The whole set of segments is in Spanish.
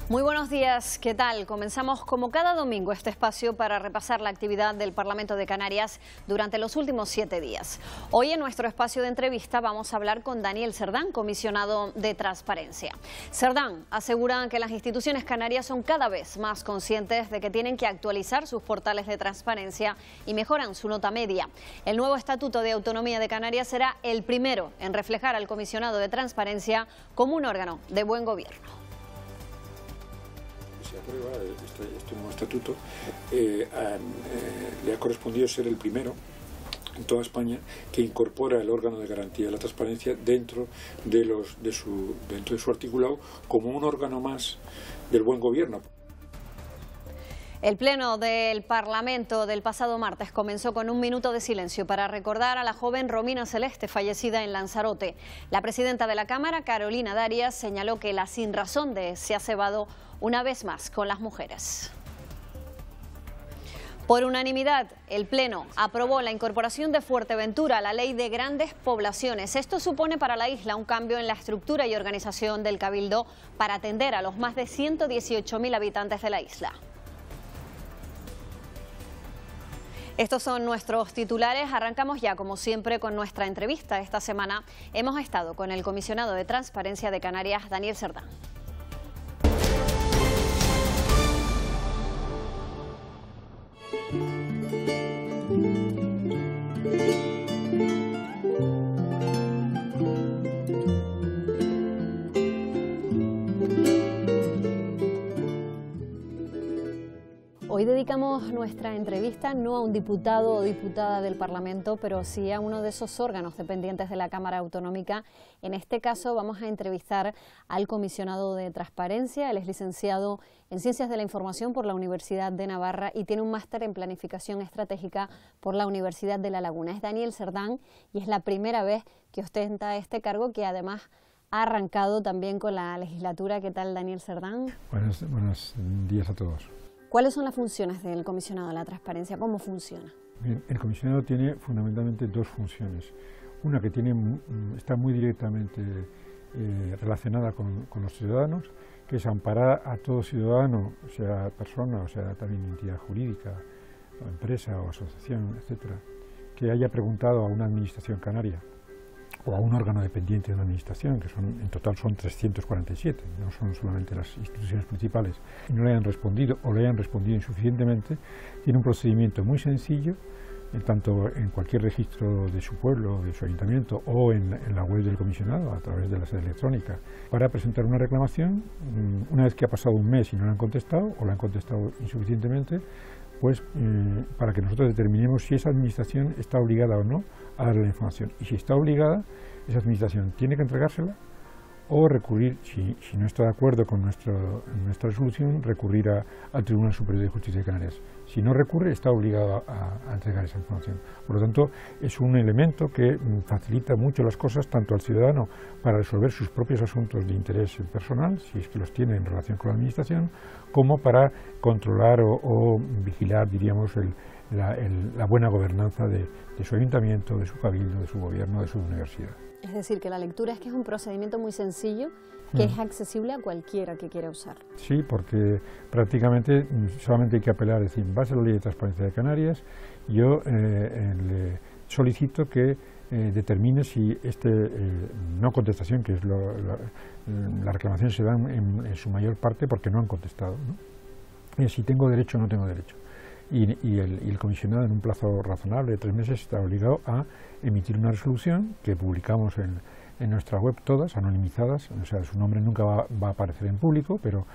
Muy buenos días, ¿qué tal? Comenzamos como cada domingo este espacio para repasar la actividad del Parlamento de Canarias durante los últimos 7 días. Hoy en nuestro espacio de entrevista vamos a hablar con Daniel Cerdán, comisionado de Transparencia. Cerdán asegura que las instituciones canarias son cada vez más conscientes de que tienen que actualizar sus portales de transparencia y mejoran su nota media. El nuevo Estatuto de Autonomía de Canarias será el primero en reflejar al comisionado de Transparencia como un órgano de buen gobierno. Se aprueba este nuevo estatuto, le ha correspondido ser el primero en toda España que incorpora el órgano de garantía de la transparencia dentro de su articulado como un órgano más del buen gobierno. El pleno del Parlamento del pasado martes comenzó con un minuto de silencio para recordar a la joven Romina Celeste, fallecida en Lanzarote. La presidenta de la Cámara, Carolina Darias, señaló que la sinrazón se ha cebado una vez más con las mujeres. Por unanimidad, el Pleno aprobó la incorporación de Fuerteventura a la Ley de Grandes Poblaciones. Esto supone para la isla un cambio en la estructura y organización del Cabildo para atender a los más de 118.000 habitantes de la isla. Estos son nuestros titulares. Arrancamos ya, como siempre, con nuestra entrevista. Esta semana hemos estado con el comisionado de Transparencia de Canarias, Daniel Cerdán. Hoy dedicamos nuestra entrevista no a un diputado o diputada del Parlamento, pero sí a uno de esos órganos dependientes de la Cámara Autonómica. En este caso vamos a entrevistar al comisionado de Transparencia. Él es licenciado en Ciencias de la Información por la Universidad de Navarra y tiene un máster en Planificación Estratégica por la Universidad de La Laguna. Es Daniel Cerdán y es la primera vez que ostenta este cargo, que además ha arrancado también con la legislatura. ¿Qué tal, Daniel Cerdán? Buenos días a todos. ¿Cuáles son las funciones del comisionado de la transparencia? ¿Cómo funciona? Bien, el comisionado tiene fundamentalmente dos funciones. Una que está muy directamente relacionada con los ciudadanos, que es amparar a todo ciudadano, sea persona, o sea también entidad jurídica, o empresa o asociación, etcétera, que haya preguntado a una administración canaria o a un órgano dependiente de una administración, que en total son 347, no son solamente las instituciones principales, y no le hayan respondido o le hayan respondido insuficientemente. Tiene un procedimiento muy sencillo, tanto en cualquier registro de su pueblo, de su ayuntamiento, o en la web del comisionado, a través de la sede electrónica, para presentar una reclamación. Una vez que ha pasado un mes y no le han contestado, o le han contestado insuficientemente, pues para que nosotros determinemos si esa administración está obligada o no a darle la información. Y si está obligada, esa administración tiene que entregársela o recurrir, si no está de acuerdo con nuestra resolución, recurrir al Tribunal Superior de Justicia de Canarias. Si no recurre, está obligado a entregar esa información. Por lo tanto, es un elemento que facilita mucho las cosas, tanto al ciudadano para resolver sus propios asuntos de interés personal, si es que los tiene en relación con la administración, como para controlar o vigilar, diríamos, la buena gobernanza de su ayuntamiento, de su cabildo, de su gobierno, de su universidad. Es decir, que la lectura es que es un procedimiento muy sencillo, que es accesible a cualquiera que quiera usar. Sí, porque prácticamente solamente hay que apelar, es decir, en base a la Ley de Transparencia de Canarias, yo le solicito que determine si no contestación, que es la reclamación se dan en su mayor parte porque no han contestado, ¿no? Si tengo derecho o no tengo derecho. Y el comisionado, en un plazo razonable de 3 meses, está obligado a emitir una resolución que publicamos en nuestra web, todas anonimizadas, o sea, su nombre nunca va a aparecer en público, pero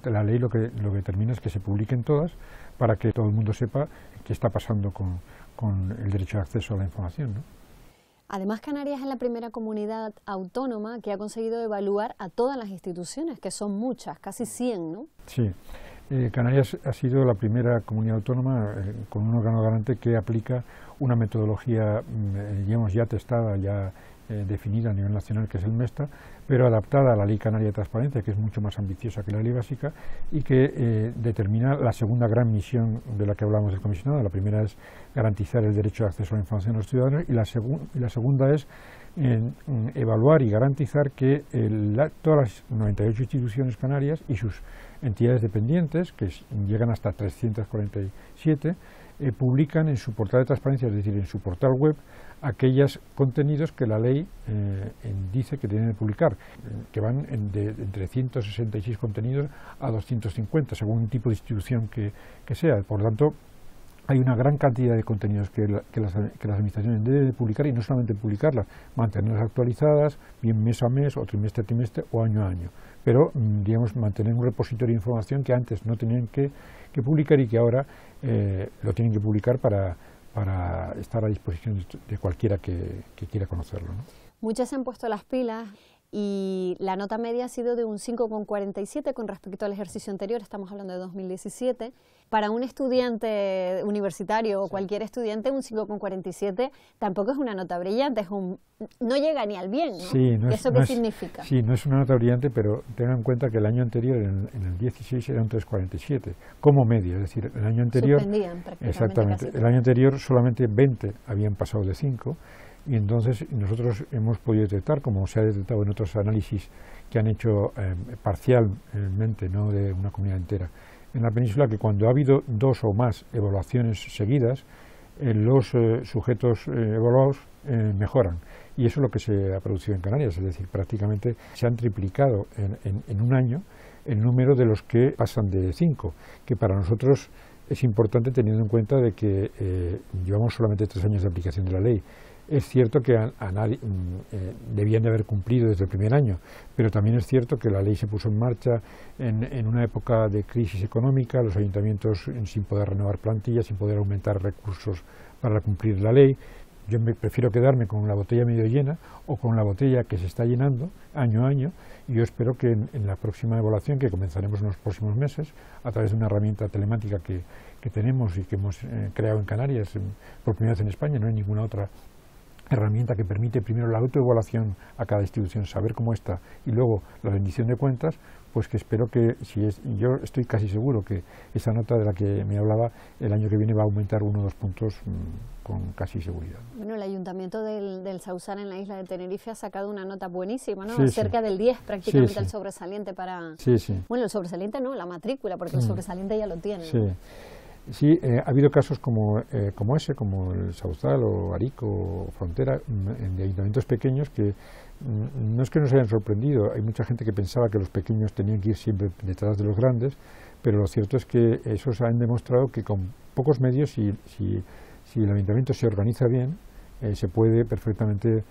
la ley lo que determina es que se publiquen todas para que todo el mundo sepa qué está pasando con el derecho de acceso a la información, ¿no? Además, Canarias es la primera comunidad autónoma que ha conseguido evaluar a todas las instituciones, que son muchas, casi 100, ¿no? Sí. Canarias ha sido la primera comunidad autónoma con un órgano garante que aplica una metodología, digamos, ya testada, ya definida a nivel nacional, que es el MESTA, pero adaptada a la Ley Canaria de Transparencia, que es mucho más ambiciosa que la ley básica y que determina la segunda gran misión de la que hablamos del comisionado. La primera es garantizar el derecho de acceso a la información de los ciudadanos y la segunda es evaluar y garantizar que todas las 98 instituciones canarias y sus entidades dependientes, que llegan hasta 347, publican en su portal de transparencia, es decir, en su portal web, aquellos contenidos que la ley dice que tienen que publicar, que van entre 166 contenidos a 250, según un tipo de institución que sea. Por lo tanto, hay una gran cantidad de contenidos que las administraciones deben de publicar, y no solamente publicarlas, mantenerlas actualizadas, bien mes a mes, o trimestre a trimestre, o año a año. Pero, digamos, mantener un repositorio de información que antes no tenían que publicar y que ahora lo tienen que publicar para estar a disposición de cualquiera que quiera conocerlo, ¿no? Muchas se han puesto las pilas y la nota media ha sido de un 5,47 con respecto al ejercicio anterior, estamos hablando de 2017. Para un estudiante universitario o cualquier estudiante, un 5,47 tampoco es una nota brillante, no llega ni al bien, ¿no? Sí, ¿Eso qué significa? Sí, no es una nota brillante, pero tengan en cuenta que el año anterior, en el 16, era un 3,47, como media, es decir, el año anterior... Suspendían prácticamente. Exactamente, el año anterior solamente 20 habían pasado de 5, y entonces nosotros hemos podido detectar, como se ha detectado en otros análisis que han hecho parcialmente, no de una comunidad entera, en la península, que cuando ha habido 2 o más evaluaciones seguidas, los sujetos evaluados mejoran. Y eso es lo que se ha producido en Canarias, es decir, prácticamente se han triplicado en un año el número de los que pasan de 5, que para nosotros es importante teniendo en cuenta de que llevamos solamente 3 años de aplicación de la ley. Es cierto que debían de haber cumplido desde el primer año, pero también es cierto que la ley se puso en marcha en una época de crisis económica, los ayuntamientos sin poder renovar plantillas, sin poder aumentar recursos para cumplir la ley. Yo prefiero quedarme con la botella medio llena o con la botella que se está llenando año a año, y yo espero que en la próxima evaluación, que comenzaremos en los próximos meses, a través de una herramienta telemática que tenemos y que hemos creado en Canarias, por primera vez en España, no hay ninguna otra herramienta que permite primero la autoevaluación a cada institución, saber cómo está, y luego la rendición de cuentas, pues que espero que, yo estoy casi seguro que esa nota de la que me hablaba el año que viene va a aumentar 1 o 2 puntos con casi seguridad. Bueno, el Ayuntamiento del Sausal en la isla de Tenerife ha sacado una nota buenísima, ¿no? Sí, cerca del 10 prácticamente, sí, el sobresaliente para... Sí, sí. Bueno, el sobresaliente no, la matrícula, porque el sobresaliente ya lo tiene, Sí. ¿no? Sí, ha habido casos como ese, como el Sauzal o Arico o Frontera, de ayuntamientos pequeños que no es que nos hayan sorprendido, hay mucha gente que pensaba que los pequeños tenían que ir siempre detrás de los grandes, pero lo cierto es que esos han demostrado que con pocos medios, si el ayuntamiento se organiza bien, se puede perfectamente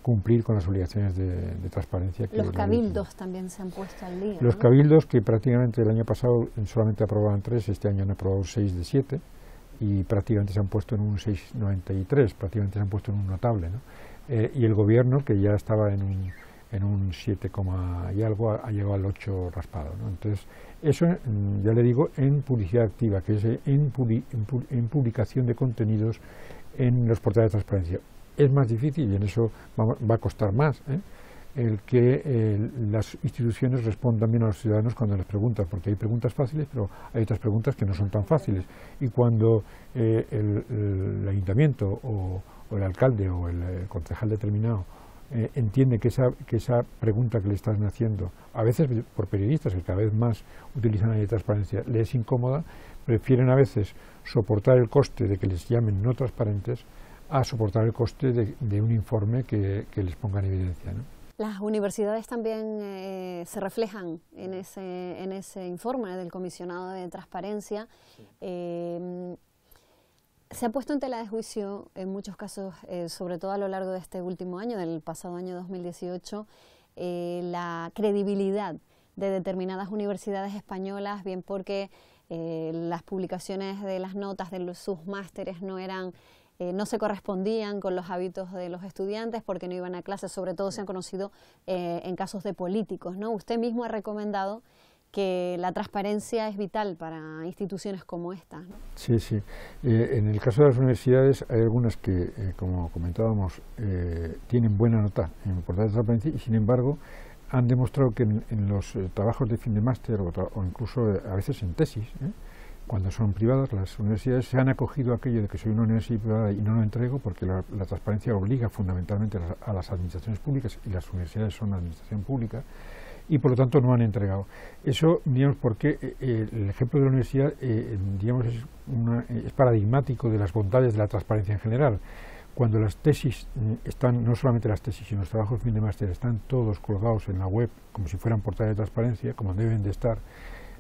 cumplir con las obligaciones de transparencia. Los cabildos también se han puesto al día. Los ¿no? cabildos, que prácticamente el año pasado solamente aprobaban 3, este año han aprobado 6 de 7, y prácticamente se han puesto en un 6,93, prácticamente se han puesto en un notable, ¿no? Y el gobierno, que ya estaba en un 7, y algo, ha llegado al 8 raspado, ¿no? Entonces, eso, ya le digo, en publicidad activa, que es en publicación de contenidos en los portales de transparencia. Es más difícil y en eso va a costar más, el que las instituciones respondan bien a los ciudadanos cuando les preguntan, porque hay preguntas fáciles, pero hay otras preguntas que no son tan fáciles. Y cuando el ayuntamiento o el alcalde o el concejal determinado entiende que esa pregunta que le están haciendo, a veces por periodistas que cada vez más utilizan la ley de transparencia, le es incómoda, prefieren a veces soportar el coste de que les llamen no transparentes a soportar el coste de un informe que les ponga en evidencia, ¿no? Las universidades también se reflejan en ese informe del comisionado de transparencia. Se ha puesto en tela de juicio en muchos casos, sobre todo a lo largo de este último año, del pasado año 2018, la credibilidad de determinadas universidades españolas, bien porque las publicaciones de las notas de sus másteres no se correspondían con los hábitos de los estudiantes porque no iban a clases, sobre todo se han conocido en casos de políticos, ¿no? Usted mismo ha recomendado que la transparencia es vital para instituciones como esta, ¿no? Sí, sí. En el caso de las universidades hay algunas que, como comentábamos, tienen buena nota en el portal de transparencia y, sin embargo, han demostrado que en los trabajos de fin de máster o incluso a veces en tesis, cuando son privadas, las universidades se han acogido a aquello de que soy una universidad privada y no lo entrego porque la transparencia obliga fundamentalmente a las administraciones públicas y las universidades son administración pública y por lo tanto no han entregado. Eso, digamos, porque el ejemplo de la universidad digamos, es paradigmático de las bondades de la transparencia en general. Cuando las tesis están, no solamente las tesis, sino los trabajos de fin de máster están todos colgados en la web como si fueran portales de transparencia, como deben de estar,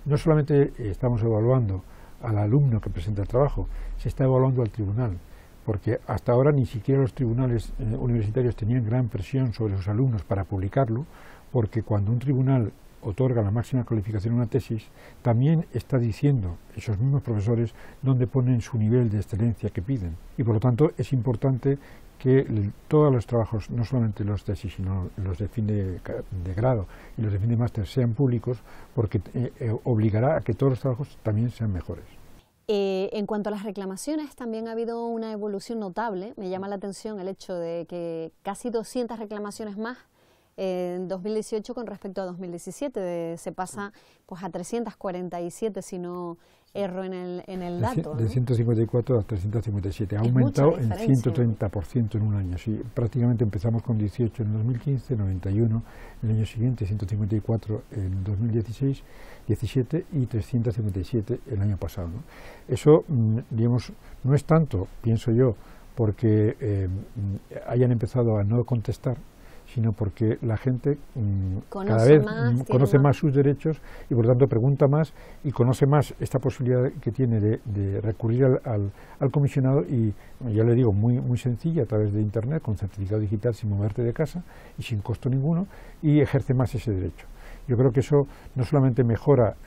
no solamente estamos evaluando al alumno que presenta el trabajo, se está evaluando al tribunal, porque hasta ahora ni siquiera los tribunales universitarios tenían gran presión sobre sus alumnos para publicarlo, porque cuando un tribunal otorga la máxima calificación a una tesis, también está diciendo esos mismos profesores dónde ponen su nivel de excelencia que piden. Y por lo tanto es importante que todos los trabajos, no solamente los tesis, sino los de fin de grado y los de fin de máster sean públicos, porque obligará a que todos los trabajos también sean mejores. En cuanto a las reclamaciones, también ha habido una evolución notable. Me llama la atención el hecho de que casi 200 reclamaciones más en 2018 con respecto a 2017, se pasa pues a 347 si no erro en el dato. De 154 a 357, ha aumentado en 130% en un año. Sí, prácticamente empezamos con 18 en 2015, 91 el año siguiente, 154 en 2016, 17 y 357 el año pasado, ¿no? Eso, digamos, no es tanto, pienso yo, porque hayan empezado a no contestar, sino porque la gente cada vez conoce más sus derechos y por lo tanto pregunta más y conoce más esta posibilidad que tiene de recurrir al comisionado y, ya le digo, muy sencilla a través de internet, con certificado digital sin moverte de casa y sin costo ninguno, y ejerce más ese derecho. Yo creo que eso no solamente mejora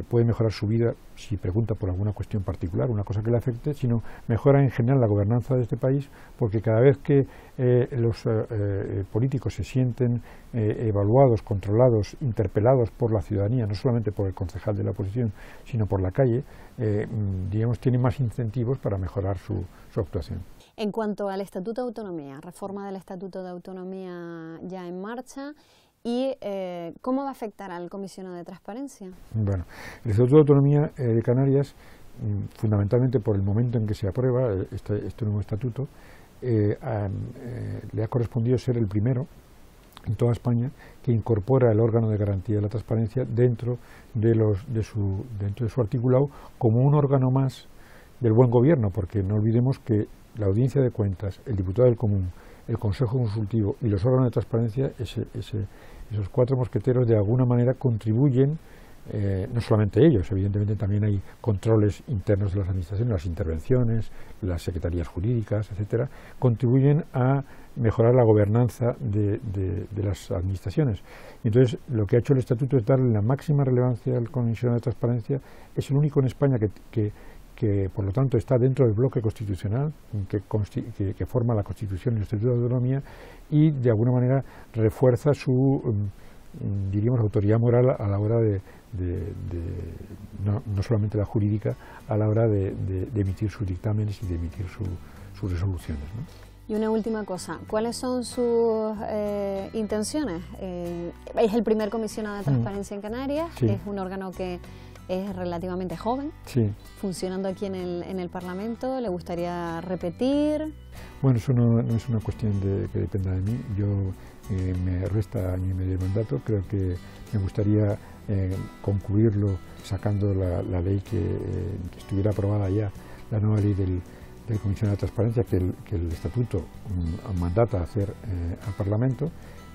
puede mejorar su vida si pregunta por alguna cuestión particular, una cosa que le afecte, sino mejora en general la gobernanza de este país, porque cada vez que los políticos se sienten evaluados, controlados, interpelados por la ciudadanía, no solamente por el concejal de la oposición, sino por la calle, digamos, tienen más incentivos para mejorar su actuación. En cuanto al Estatuto de Autonomía, reforma del Estatuto de Autonomía ya en marcha, ¿y cómo va a afectar al comisionado de transparencia? Bueno, el Estatuto de Autonomía de Canarias, fundamentalmente por el momento en que se aprueba este nuevo estatuto, le ha correspondido ser el primero en toda España que incorpora el órgano de garantía de la transparencia dentro de su articulado como un órgano más del buen gobierno, porque no olvidemos que la Audiencia de Cuentas, el Diputado del Común, el Consejo Consultivo y los órganos de transparencia, esos cuatro mosqueteros de alguna manera contribuyen, no solamente ellos, evidentemente también hay controles internos de las administraciones, las intervenciones, las secretarías jurídicas, etcétera, contribuyen a mejorar la gobernanza de las administraciones. Y entonces, lo que ha hecho el Estatuto es darle la máxima relevancia al comisionado de transparencia. Es el único en España que por lo tanto está dentro del bloque constitucional que forma la Constitución y el Estatuto de Autonomía y de alguna manera refuerza su, diríamos, autoridad moral a la hora no solamente la jurídica, a la hora de emitir sus dictámenes y de emitir sus resoluciones, ¿no? Y una última cosa, ¿cuáles son sus intenciones? Es el primer comisionado de transparencia en Canarias, sí. Es un órgano que es relativamente joven, sí, funcionando aquí en el Parlamento. ¿Le gustaría repetir? Bueno, eso no es una cuestión que dependa de mí. Yo me resta año y medio de mandato. Creo que me gustaría concluirlo sacando la ley que estuviera aprobada ya, la nueva ley del comisionado de transparencia que el Estatuto mandata hacer al Parlamento,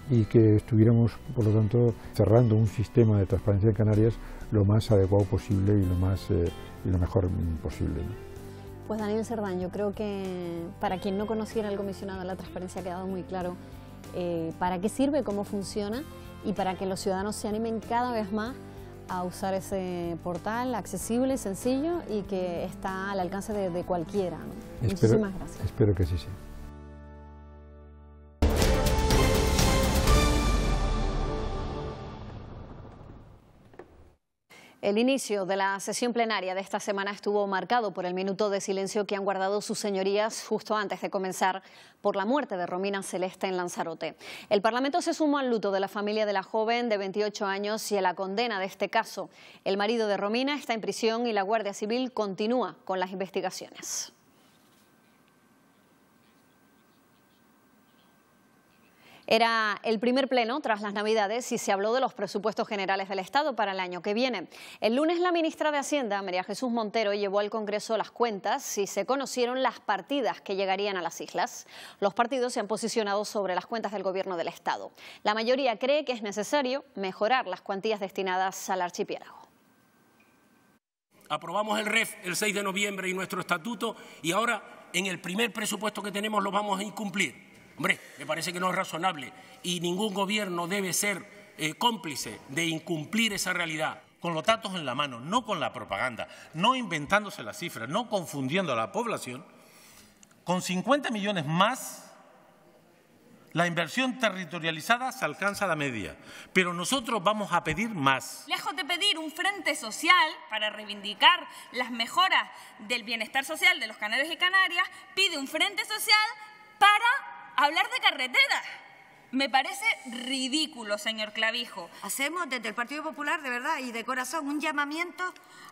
y que estuviéramos, por lo tanto, cerrando un sistema de transparencia en Canarias lo más adecuado posible y lo mejor posible, ¿no? Pues Daniel Cerdán, yo creo que para quien no conociera el comisionado de la transparencia ha quedado muy claro para qué sirve, cómo funciona y para que los ciudadanos se animen cada vez más a usar ese portal accesible, sencillo y que está al alcance de cualquiera, ¿no? Muchísimas gracias. Espero que sí sea. El inicio de la sesión plenaria de esta semana estuvo marcado por el minuto de silencio que han guardado sus señorías justo antes de comenzar por la muerte de Romina Celeste en Lanzarote. El Parlamento se sumó al luto de la familia de la joven de 28 años y a la condena de este caso. El marido de Romina está en prisión y la Guardia Civil continúa con las investigaciones. Era el primer pleno tras las Navidades y se habló de los presupuestos generales del Estado para el año que viene. El lunes la ministra de Hacienda, María Jesús Montero, llevó al Congreso las cuentas y se conocieron las partidas que llegarían a las islas. Los partidos se han posicionado sobre las cuentas del Gobierno del Estado. La mayoría cree que es necesario mejorar las cuantías destinadas al archipiélago. Aprobamos el REF el 6 de noviembre y nuestro estatuto y ahora en el primer presupuesto que tenemos lo vamos a incumplir. Hombre, me parece que no es razonable y ningún gobierno debe ser cómplice de incumplir esa realidad. Con los datos en la mano, no con la propaganda, no inventándose las cifras, no confundiendo a la población, con 50 millones más, la inversión territorializada se alcanza a la media, pero nosotros vamos a pedir más. Lejos de pedir un frente social para reivindicar las mejoras del bienestar social de los canarios y canarias, pide un frente social para hablar de carreteras. Me parece ridículo, señor Clavijo. Hacemos desde el Partido Popular, de verdad y de corazón, un llamamiento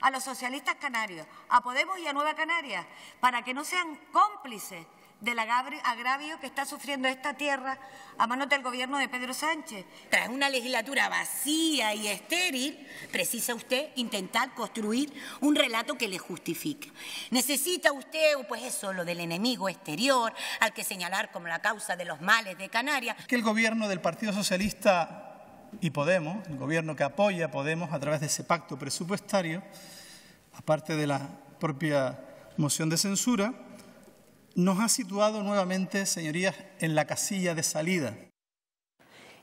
a los socialistas canarios, a Podemos y a Nueva Canarias, para que no sean cómplices del agravio que está sufriendo esta tierra a manos del gobierno de Pedro Sánchez. Tras una legislatura vacía y estéril, precisa usted intentar construir un relato que le justifique. Necesita usted, pues eso, lo del enemigo exterior, al que señalar como la causa de los males de Canarias. Que el gobierno del Partido Socialista y Podemos, el gobierno que apoya a Podemos a través de ese pacto presupuestario, aparte de la propia moción de censura, nos ha situado nuevamente, señorías, en la casilla de salida.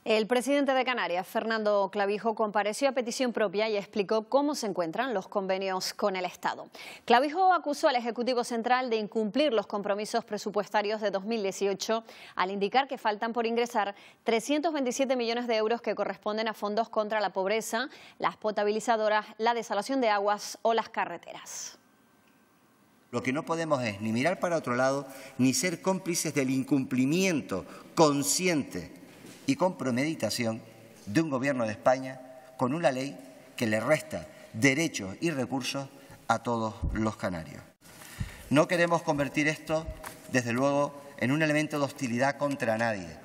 El presidente de Canarias, Fernando Clavijo, compareció a petición propia y explicó cómo se encuentran los convenios con el Estado. Clavijo acusó al Ejecutivo Central de incumplir los compromisos presupuestarios de 2018 al indicar que faltan por ingresar 327 millones de euros que corresponden a fondos contra la pobreza, las potabilizadoras, la desalación de aguas o las carreteras. Lo que no podemos es ni mirar para otro lado, ni ser cómplices del incumplimiento consciente y con premeditación de un gobierno de España con una ley que le resta derechos y recursos a todos los canarios. No queremos convertir esto, desde luego, en un elemento de hostilidad contra nadie.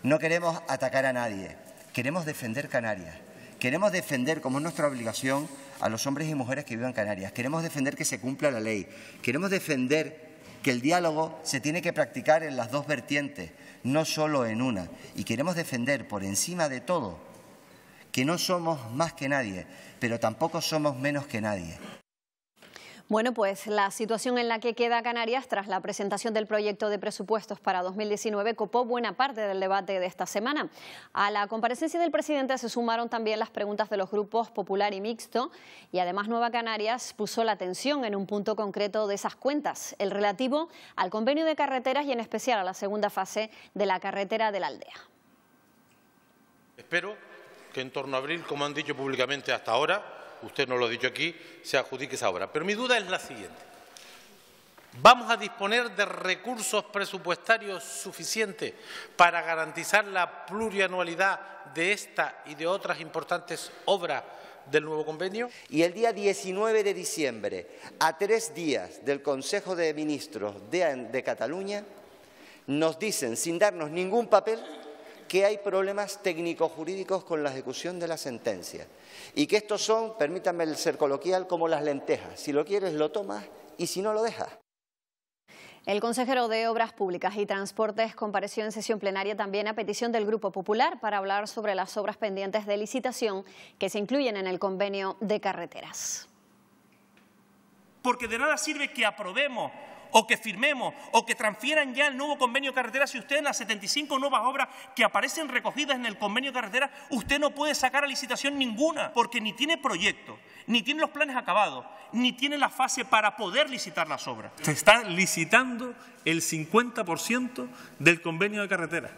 No queremos atacar a nadie. Queremos defender Canarias. Queremos defender, como es nuestra obligación, a los hombres y mujeres que viven en Canarias. Queremos defender que se cumpla la ley. Queremos defender que el diálogo se tiene que practicar en las dos vertientes, no solo en una. Y queremos defender, por encima de todo, que no somos más que nadie, pero tampoco somos menos que nadie. Bueno, pues la situación en la que queda Canarias tras la presentación del proyecto de presupuestos para 2019 copó buena parte del debate de esta semana. A la comparecencia del presidente se sumaron también las preguntas de los grupos Popular y Mixto y además Nueva Canarias puso la atención en un punto concreto de esas cuentas, el relativo al convenio de carreteras y en especial a la segunda fase de la carretera de la Aldea. Espero que en torno a abril, como han dicho públicamente hasta ahora, usted no lo ha dicho aquí, se adjudique esa obra. Pero mi duda es la siguiente. ¿Vamos a disponer de recursos presupuestarios suficientes para garantizar la plurianualidad de esta y de otras importantes obras del nuevo convenio? Y el día 19 de diciembre, a 3 días del Consejo de Ministros de Cataluña, nos dicen, sin darnos ningún papel, que hay problemas técnico-jurídicos con la ejecución de la sentencia y que estos son, permítanme el ser coloquial, como las lentejas. Si lo quieres, lo tomas y si no, lo dejas. El consejero de Obras Públicas y Transportes compareció en sesión plenaria también a petición del Grupo Popular para hablar sobre las obras pendientes de licitación que se incluyen en el convenio de carreteras. Porque de nada sirve que aprobemos o que firmemos o que transfieran ya el nuevo convenio de carreteras si usted en las 75 nuevas obras que aparecen recogidas en el convenio de carreteras usted no puede sacar a licitación ninguna porque ni tiene proyecto, ni tiene los planes acabados, ni tiene la fase para poder licitar las obras. Se está licitando el 50% del convenio de carreteras.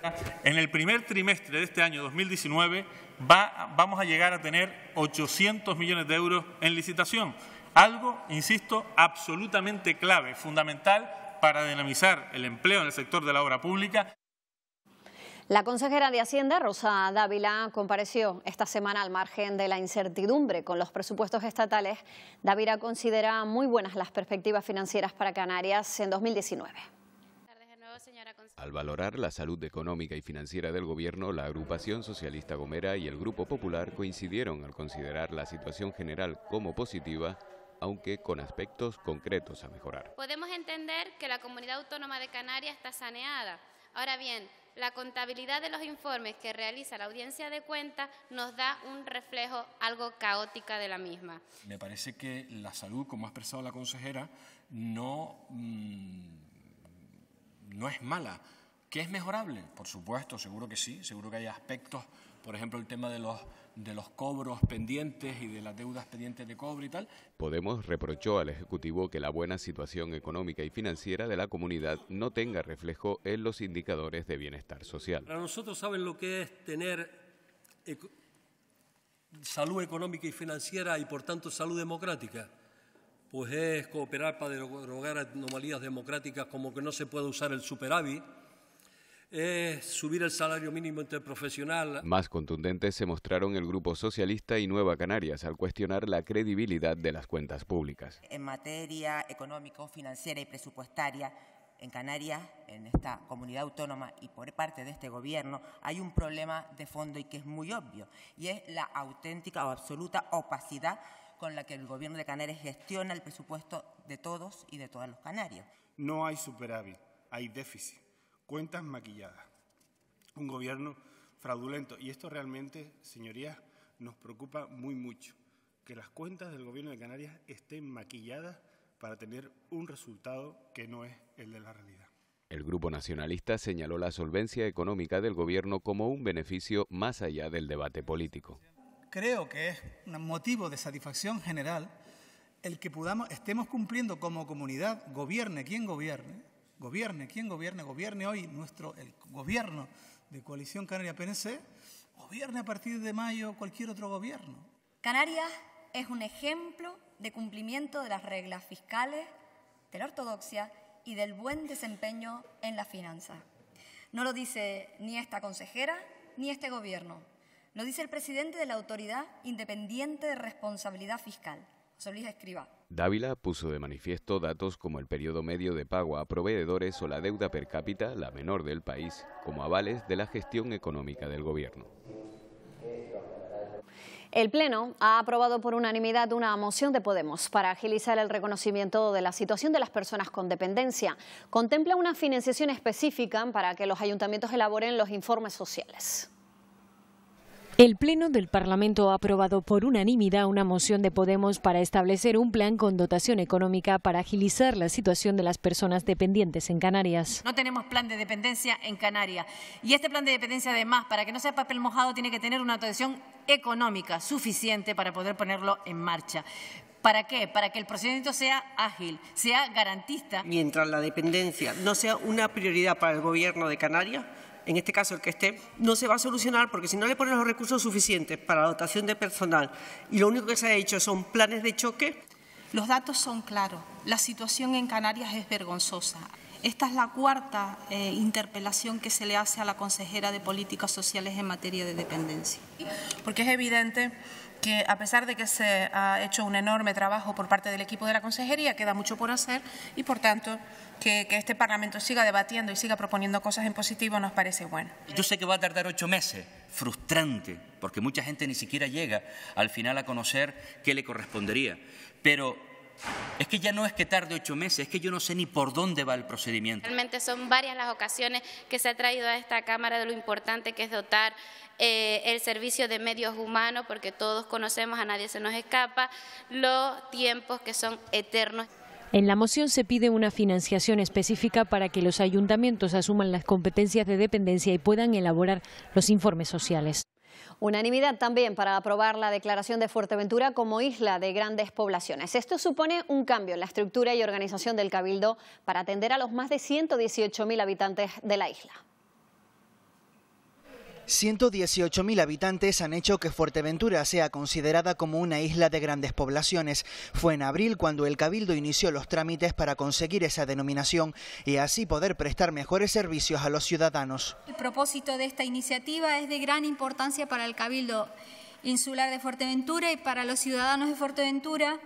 En el primer trimestre de este año 2019 vamos a llegar a tener 800 millones de euros en licitación. Algo, insisto, absolutamente clave, fundamental para dinamizar el empleo en el sector de la obra pública. La consejera de Hacienda, Rosa Dávila, compareció esta semana al margen de la incertidumbre con los presupuestos estatales. Dávila considera muy buenas las perspectivas financieras para Canarias en 2019. Al valorar la salud económica y financiera del Gobierno, la agrupación socialista Gomera y el Grupo Popular coincidieron al considerar la situación general como positiva, aunque con aspectos concretos a mejorar. Podemos entender que la Comunidad Autónoma de Canarias está saneada. Ahora bien, la contabilidad de los informes que realiza la Audiencia de Cuentas nos da un reflejo algo caótica de la misma. Me parece que la salud, como ha expresado la consejera, no es mala. ¿Qué es mejorable? Por supuesto, seguro que sí, seguro que hay aspectos, por ejemplo, el tema de los cobros pendientes y de las deudas pendientes de cobro y tal. Podemos reprochó al Ejecutivo que la buena situación económica y financiera de la comunidad no tenga reflejo en los indicadores de bienestar social. Para nosotros, ¿saben lo que es tener salud económica y financiera y, por tanto, salud democrática? Pues es cooperar para derogar anomalías democráticas como que no se puede usar el superávit, es subir el salario mínimo interprofesional. Más contundentes se mostraron el Grupo Socialista y Nueva Canarias al cuestionar la credibilidad de las cuentas públicas. En materia económico, financiera y presupuestaria, en Canarias, en esta comunidad autónoma y por parte de este Gobierno, hay un problema de fondo y que es muy obvio, y es la auténtica o absoluta opacidad con la que el Gobierno de Canarias gestiona el presupuesto de todos y de todos los canarios. No hay superávit, hay déficit, cuentas maquilladas, un Gobierno fraudulento. Y esto realmente, señorías, nos preocupa muy mucho, que las cuentas del Gobierno de Canarias estén maquilladas para tener un resultado que no es el de la realidad. El Grupo Nacionalista señaló la solvencia económica del Gobierno como un beneficio más allá del debate político. Creo que es un motivo de satisfacción general el que estemos cumpliendo como comunidad, gobierne quien gobierne, gobierne hoy el Gobierno de Coalición Canaria-PNC, gobierne a partir de mayo cualquier otro gobierno. Canarias es un ejemplo de cumplimiento de las reglas fiscales, de la ortodoxia y del buen desempeño en las finanzas. No lo dice ni esta consejera ni este Gobierno. Lo dice el presidente de la Autoridad Independiente de Responsabilidad Fiscal, José Luis Escrivá. Dávila puso de manifiesto datos como el periodo medio de pago a proveedores o la deuda per cápita, la menor del país, como avales de la gestión económica del Gobierno. El Pleno ha aprobado por unanimidad una moción de Podemos para agilizar el reconocimiento de la situación de las personas con dependencia. Contempla una financiación específica para que los ayuntamientos elaboren los informes sociales. El Pleno del Parlamento ha aprobado por unanimidad una moción de Podemos para establecer un plan con dotación económica para agilizar la situación de las personas dependientes en Canarias. No tenemos plan de dependencia en Canarias y este plan de dependencia, además, para que no sea papel mojado, tiene que tener una dotación económica suficiente para poder ponerlo en marcha. ¿Para qué? Para que el procedimiento sea ágil, sea garantista. Mientras la dependencia no sea una prioridad para el Gobierno de Canarias, en este caso el que esté, no se va a solucionar porque si no le ponen los recursos suficientes para la dotación de personal y lo único que se ha hecho son planes de choque. Los datos son claros. La situación en Canarias es vergonzosa. Esta es la cuarta interpelación que se le hace a la consejera de Políticas Sociales en materia de dependencia. Porque es evidente que a pesar de que se ha hecho un enorme trabajo por parte del equipo de la Consejería, queda mucho por hacer y, por tanto, que este Parlamento siga debatiendo y siga proponiendo cosas en positivo nos parece bueno. Yo sé que va a tardar 8 meses, frustrante, porque mucha gente ni siquiera llega al final a conocer qué le correspondería, pero es que ya no es que tarde 8 meses, es que yo no sé ni por dónde va el procedimiento. Realmente son varias las ocasiones que se ha traído a esta Cámara de lo importante que es dotar el servicio de medios humanos, porque todos conocemos, a nadie se nos escapa, los tiempos que son eternos. En la moción se pide una financiación específica para que los ayuntamientos asuman las competencias de dependencia y puedan elaborar los informes sociales. Unanimidad también para aprobar la declaración de Fuerteventura como isla de grandes poblaciones. Esto supone un cambio en la estructura y organización del Cabildo para atender a los más de 118.000 habitantes de la isla. 118.000 habitantes han hecho que Fuerteventura sea considerada como una isla de grandes poblaciones. Fue en abril cuando el Cabildo inició los trámites para conseguir esa denominación y así poder prestar mejores servicios a los ciudadanos. El propósito de esta iniciativa es de gran importancia para el Cabildo Insular de Fuerteventura y para los ciudadanos de Fuerteventura,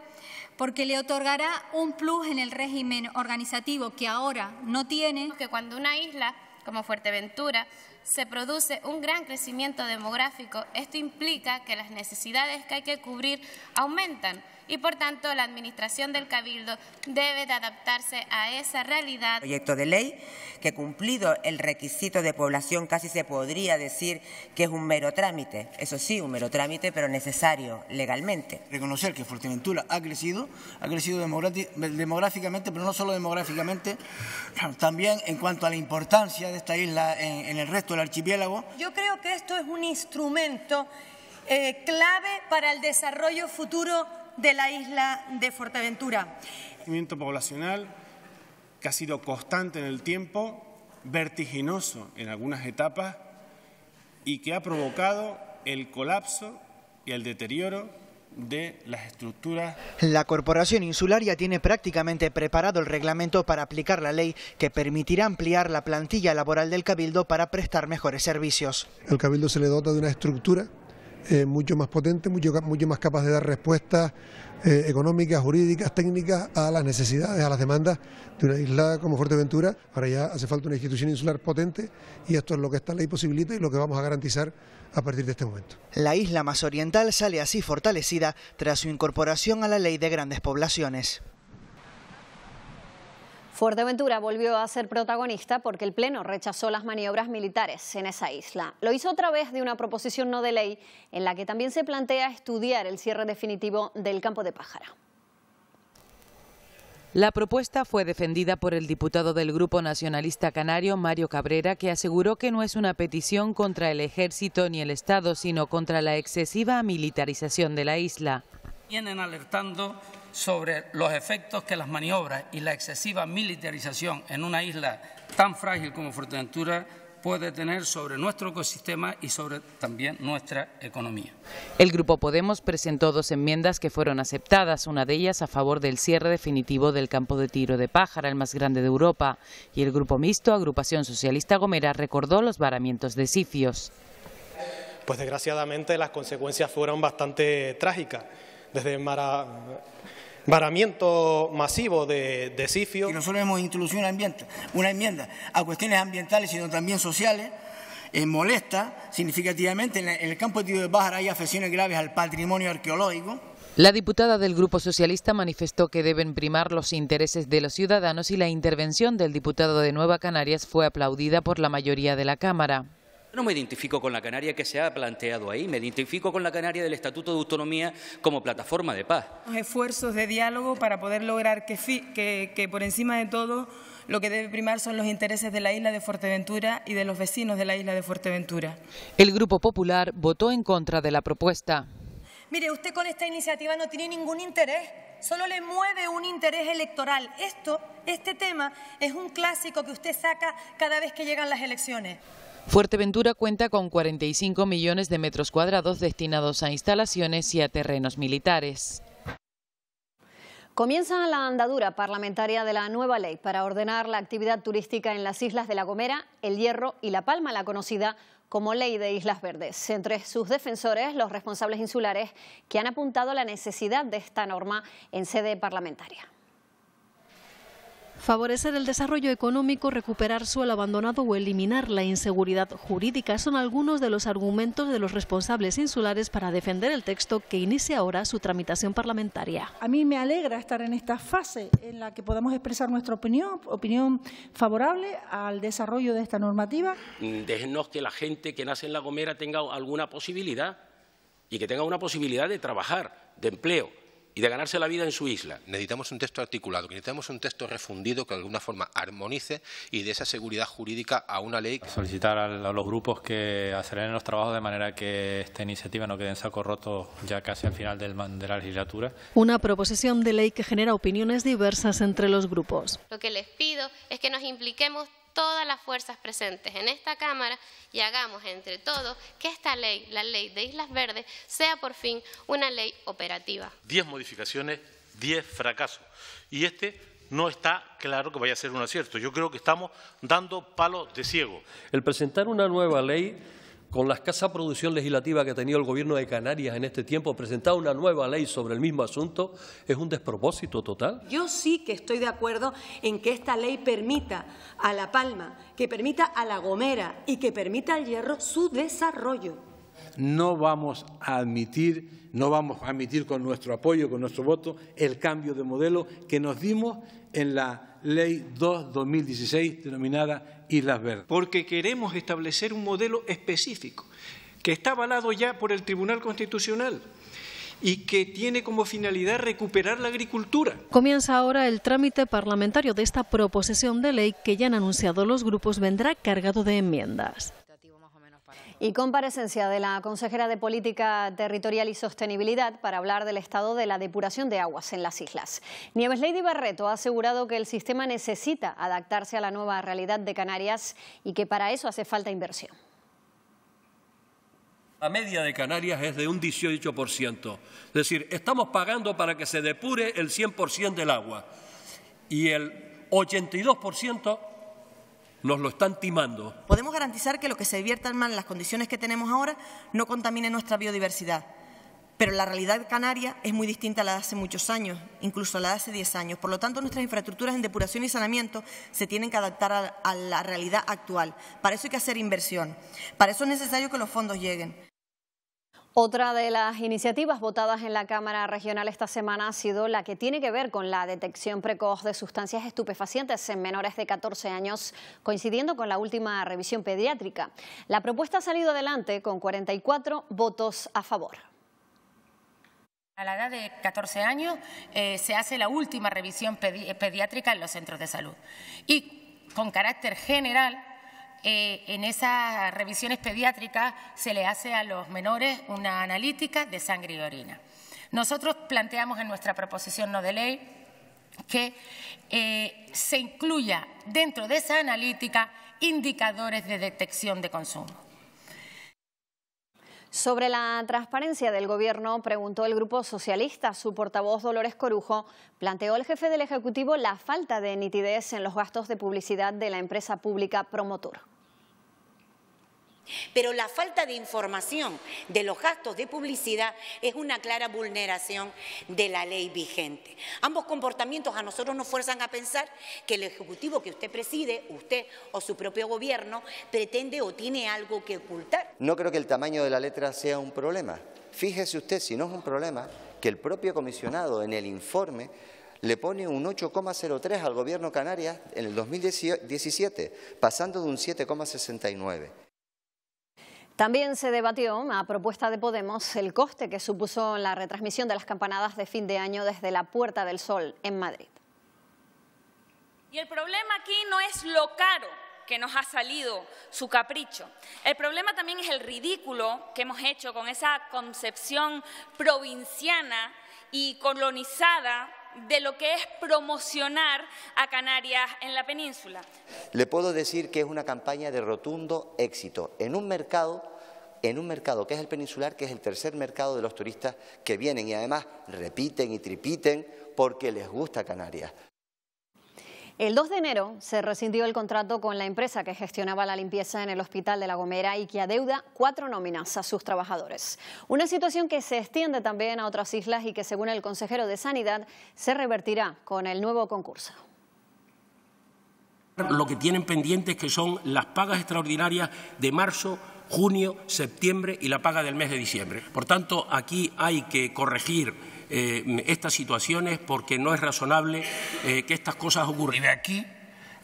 porque le otorgará un plus en el régimen organizativo que ahora no tiene. Que cuando una isla como Fuerteventura se produce un gran crecimiento demográfico, esto implica que las necesidades que hay que cubrir aumentan y por tanto la administración del Cabildo debe de adaptarse a esa realidad. Proyecto de ley que, cumplido el requisito de población, casi se podría decir que es un mero trámite. Eso sí, un mero trámite, pero necesario legalmente. Reconocer que Fuerteventura ha crecido demográficamente, pero no solo demográficamente, también en cuanto a la importancia de esta isla en el resto del archipiélago. Yo creo que esto es un instrumento clave para el desarrollo futuro de la isla de Fuerteventura. El crecimiento poblacional que ha sido constante en el tiempo, vertiginoso en algunas etapas y que ha provocado el colapso y el deterioro de las estructuras. La Corporación Insular ya tiene prácticamente preparado el reglamento para aplicar la ley que permitirá ampliar la plantilla laboral del Cabildo para prestar mejores servicios. El Cabildo se le dota de una estructura mucho más potente, mucho más capaz de dar respuestas económicas, jurídicas, técnicas a las necesidades, a las demandas de una isla como Fuerteventura. Ahora ya hace falta una institución insular potente y esto es lo que esta ley posibilita y lo que vamos a garantizar a partir de este momento. La isla más oriental sale así fortalecida tras su incorporación a la Ley de Grandes Poblaciones. Fuerteventura volvió a ser protagonista porque el Pleno rechazó las maniobras militares en esa isla. Lo hizo a través de una proposición no de ley en la que también se plantea estudiar el cierre definitivo del campo de Pájara. La propuesta fue defendida por el diputado del Grupo Nacionalista Canario, Mario Cabrera, que aseguró que no es una petición contra el Ejército ni el Estado, sino contra la excesiva militarización de la isla. Vienen alertando sobre los efectos que las maniobras y la excesiva militarización en una isla tan frágil como Fuerteventura puede tener sobre nuestro ecosistema y sobre también nuestra economía. El Grupo Podemos presentó 2 enmiendas que fueron aceptadas, una de ellas a favor del cierre definitivo del campo de tiro de Pájara, el más grande de Europa, y el Grupo Mixto, Agrupación Socialista Gomera, recordó los varamientos de sifios. Pues desgraciadamente las consecuencias fueron bastante trágicas, desde varamiento masivo de sifios. Y nosotros hemos introducido una enmienda a cuestiones ambientales, sino también sociales. Molesta significativamente en el campo de tiro de Pájara hay afecciones graves al patrimonio arqueológico. La diputada del Grupo Socialista manifestó que deben primar los intereses de los ciudadanos y la intervención del diputado de Nueva Canarias fue aplaudida por la mayoría de la Cámara. No me identifico con la Canaria que se ha planteado ahí, me identifico con la Canaria del Estatuto de Autonomía como plataforma de paz. Esfuerzos de diálogo para poder lograr que por encima de todo lo que debe primar son los intereses de la isla de Fuerteventura y de los vecinos de la isla de Fuerteventura. El Grupo Popular votó en contra de la propuesta. Mire, usted con esta iniciativa no tiene ningún interés, solo le mueve un interés electoral. Este tema es un clásico que usted saca cada vez que llegan las elecciones. Fuerteventura cuenta con 45 millones de metros cuadrados destinados a instalaciones y a terrenos militares. Comienza la andadura parlamentaria de la nueva ley para ordenar la actividad turística en las islas de La Gomera, El Hierro y La Palma, la conocida como Ley de Islas Verdes. Entre sus defensores, los responsables insulares que han apuntado la necesidad de esta norma en sede parlamentaria. Favorecer el desarrollo económico, recuperar suelo abandonado o eliminar la inseguridad jurídica son algunos de los argumentos de los responsables insulares para defender el texto que inicia ahora su tramitación parlamentaria. A mí me alegra estar en esta fase en la que podamos expresar nuestra opinión favorable al desarrollo de esta normativa. Déjennos que la gente que nace en La Gomera tenga alguna posibilidad y que tenga una posibilidad de trabajar, de empleo y de ganarse la vida en su isla. Necesitamos un texto articulado, necesitamos un texto refundido que de alguna forma armonice y dé esa seguridad jurídica a una ley. Solicitar a los grupos que aceleren los trabajos de manera que esta iniciativa no quede en saco roto ya casi al final de la legislatura. Una proposición de ley que genera opiniones diversas entre los grupos. Lo que les pido es que nos impliquemos todas las fuerzas presentes en esta Cámara y hagamos entre todos que esta ley, la ley de Islas Verdes, sea por fin una ley operativa. 10 modificaciones, 10 fracasos. Y no está claro que vaya a ser un acierto. Yo creo que estamos dando palos de ciego. El presentar una nueva ley, con la escasa producción legislativa que ha tenido el Gobierno de Canarias en este tiempo, presentar una nueva ley sobre el mismo asunto es un despropósito total. Yo sí que estoy de acuerdo en que esta ley permita a La Palma, que permita a La Gomera y que permita al Hierro su desarrollo. No vamos a admitir con nuestro apoyo, con nuestro voto, el cambio de modelo que nos dimos en la Ley 2/2016 denominada Islas Verdes. Porque queremos establecer un modelo específico que está avalado ya por el Tribunal Constitucional y que tiene como finalidad recuperar la agricultura. Comienza ahora el trámite parlamentario de esta proposición de ley que ya han anunciado los grupos vendrá cargado de enmiendas. Y comparecencia de la consejera de Política Territorial y Sostenibilidad para hablar del estado de la depuración de aguas en las islas. Nieves Lady Barreto ha asegurado que el sistema necesita adaptarse a la nueva realidad de Canarias y que para eso hace falta inversión. La media de Canarias es de un 18%. Es decir, estamos pagando para que se depure el 100% del agua y el 82% nos lo están timando. Podemos garantizar que lo que se vierta al mar en las condiciones que tenemos ahora no contamine nuestra biodiversidad. Pero la realidad canaria es muy distinta a la de hace muchos años, incluso a la de hace 10 años. Por lo tanto, nuestras infraestructuras en depuración y saneamiento se tienen que adaptar a la realidad actual. Para eso hay que hacer inversión. Para eso es necesario que los fondos lleguen. Otra de las iniciativas votadas en la Cámara Regional esta semana ha sido la que tiene que ver con la detección precoz de sustancias estupefacientes en menores de 14 años, coincidiendo con la última revisión pediátrica. La propuesta ha salido adelante con 44 votos a favor. A la edad de 14 años se hace la última revisión pediátrica en los centros de salud. Y con carácter general, en esas revisiones pediátricas se le hace a los menores una analítica de sangre y orina. Nosotros planteamos en nuestra proposición no de ley que se incluya dentro de esa analítica indicadores de detección de consumo. Sobre la transparencia del Gobierno, preguntó el Grupo Socialista. Su portavoz, Dolores Corujo, planteó al jefe del Ejecutivo la falta de nitidez en los gastos de publicidad de la empresa pública Promotur. Pero la falta de información de los gastos de publicidad es una clara vulneración de la ley vigente. Ambos comportamientos a nosotros nos fuerzan a pensar que el Ejecutivo que usted preside, usted o su propio Gobierno, pretende o tiene algo que ocultar. No creo que el tamaño de la letra sea un problema. Fíjese usted, si no es un problema, que el propio comisionado en el informe le pone un 8,03 al Gobierno Canarias en el 2017, pasando de un 7,69. También se debatió, a propuesta de Podemos, el coste que supuso la retransmisión de las campanadas de fin de año desde la Puerta del Sol en Madrid. Y el problema aquí no es lo caro que nos ha salido su capricho. El problema también es el ridículo que hemos hecho con esa concepción provinciana y colonizada de lo que es promocionar a Canarias en la península. Le puedo decir que es una campaña de rotundo éxito en un mercado que es el peninsular, que es el tercer mercado de los turistas que vienen y además repiten y tripiten porque les gusta Canarias. El 2 de enero se rescindió el contrato con la empresa que gestionaba la limpieza en el Hospital de La Gomera y que adeuda 4 nóminas a sus trabajadores. Una situación que se extiende también a otras islas y que, según el consejero de Sanidad, se revertirá con el nuevo concurso. Lo que tienen pendientes que son las pagas extraordinarias de marzo, junio, septiembre y la paga del mes de diciembre. Por tanto, aquí hay que corregir estas situaciones porque no es razonable que estas cosas ocurran. Y de aquí,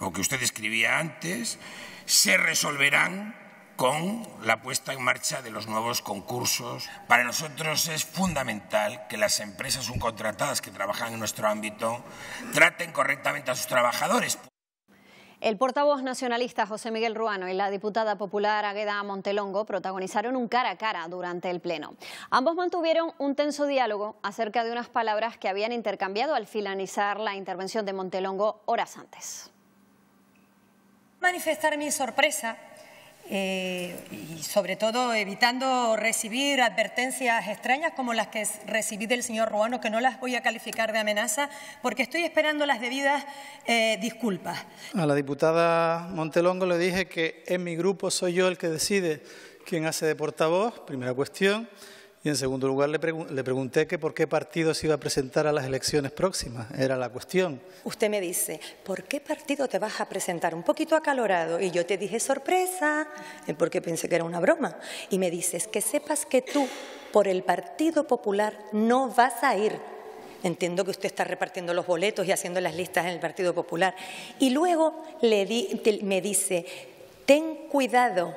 lo que usted escribía antes, se resolverán con la puesta en marcha de los nuevos concursos. Para nosotros es fundamental que las empresas subcontratadas que trabajan en nuestro ámbito traten correctamente a sus trabajadores. El portavoz nacionalista José Miguel Ruano y la diputada popular Águeda Montelongo protagonizaron un cara a cara durante el pleno. Ambos mantuvieron un tenso diálogo acerca de unas palabras que habían intercambiado al finalizar la intervención de Montelongo horas antes. Manifestar mi sorpresa y sobre todo evitando recibir advertencias extrañas como las que recibí del señor Ruano, que no las voy a calificar de amenaza porque estoy esperando las debidas disculpas. A la diputada Montelongo le dije que en mi grupo soy yo el que decide quién hace de portavoz, primera cuestión. Y en segundo lugar le pregunté que por qué partido se iba a presentar a las elecciones próximas. Era la cuestión. Usted me dice, ¿por qué partido te vas a presentar? Un poquito acalorado. Y yo te dije, sorpresa, porque pensé que era una broma. Y me dices, que sepas que tú, por el Partido Popular, no vas a ir. Entiendo que usted está repartiendo los boletos y haciendo las listas en el Partido Popular. Y luego me dice, ten cuidado,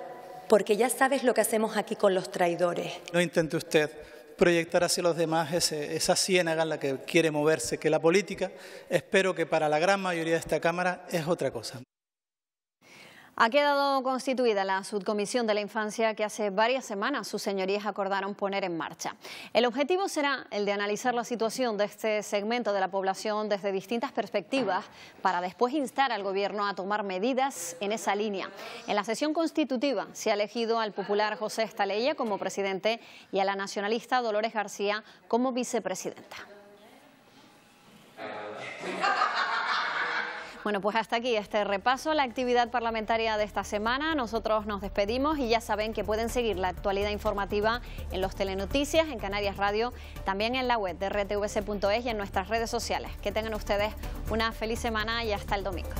porque ya sabes lo que hacemos aquí con los traidores. No intente usted proyectar hacia los demás esa ciénaga en la que quiere moverse, que la política, espero que para la gran mayoría de esta Cámara, es otra cosa. Ha quedado constituida la subcomisión de la infancia que hace varias semanas sus señorías acordaron poner en marcha. El objetivo será el de analizar la situación de este segmento de la población desde distintas perspectivas para después instar al Gobierno a tomar medidas en esa línea. En la sesión constitutiva se ha elegido al popular José Estaleya como presidente y a la nacionalista Dolores García como vicepresidenta. Bueno, pues hasta aquí este repaso a la actividad parlamentaria de esta semana. Nosotros nos despedimos y ya saben que pueden seguir la actualidad informativa en los Telenoticias, en Canarias Radio, también en la web de rtvc.es y en nuestras redes sociales. Que tengan ustedes una feliz semana y hasta el domingo.